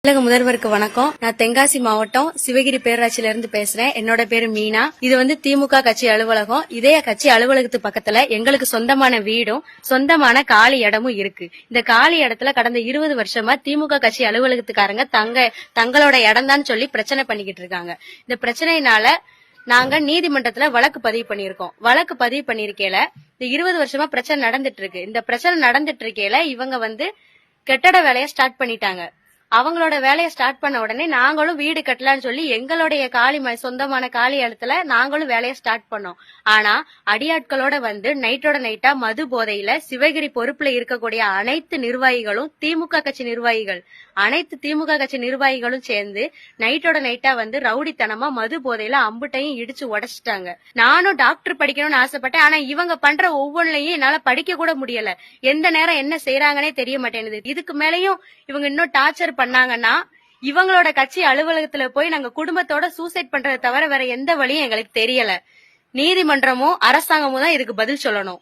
தமிழக முதல்வருக்கு வணக்கம். நான் தென்காசி மாவட்டம் சிவகிரி பேரூராட்சியில இருந்து பேசுறேன். என்னோட பேரு மீனா. இது திமுக கட்சி அலுவலகம். இதே கட்சி அலுவலகத்து பக்கத்துல எங்களுக்கு சொந்தமான வீடும் சொந்தமான காலி இடமும் இருக்கு. இந்த காலி இடத்துல கடந்த 20 வருஷமா திமுக கட்சி அலுவலகத்துக்காரங்க தங்களோட இடம் தான் சொல்லி பிரச்சனை பண்ணிக்கிட்டு இருக்காங்க. இந்த பிரச்சனையினால நாங்க நீதிமன்றத்துல வழக்கு பதிவு பண்ணிருக்கோம். வழக்கு பதிவு பண்ணிருக்கையில இந்த 20 வருஷமா பிரச்சனை நடந்துட்டு இருக்கு. இந்த பிரச்சனை நடந்துட்டு இருக்கையில இவங்க கட்டட வேலையை ஸ்டார்ட் பண்ணிட்டாங்க. அவங்களோட வேலையை ஸ்டார்ட் பண்ண உடனே நாங்களும் வீடு கட்டலான்னு சொல்லி எங்களுடைய சொந்தமான காலி இடத்துல நாங்களும் வேலையை ஸ்டார்ட் பண்ணோம். ஆனா அடியாட்களோட நைட்டோட நைட்டா மது போதையில சிவகிரி பொறுப்புல இருக்கக்கூடிய அனைத்து நிர்வாகிகளும் அனைத்து திமுக கட்சி நிர்வாகிகளும் சேர்ந்து நைட்டோட நைட்டா ரவுடித்தனமா மது போதையில அம்புட்டையும் இடிச்சு உடைச்சிட்டாங்க. நானும் டாக்டர் படிக்கணும்னு ஆசைப்பட்டேன். ஆனா இவங்க பண்ற ஒவ்வொன்றையும் என்னால படிக்க கூட முடியல. எந்த நேரம் என்ன செய்யறாங்கன்னே தெரிய மாட்டேங்குது. இதுக்கு மேலையும் இவங்க இன்னும் டார்ச்சர் பண்ணாங்கன்னா இவங்களோட கட்சி அலுவலகத்துல போய் நாங்க குடும்பத்தோட சூசைட் பண்றதை தவிர வேற எந்த வழியும் எங்களுக்கு தெரியல. நீதிமன்றமும் அரசாங்கமும் தான் இதுக்கு பதில் சொல்லணும்.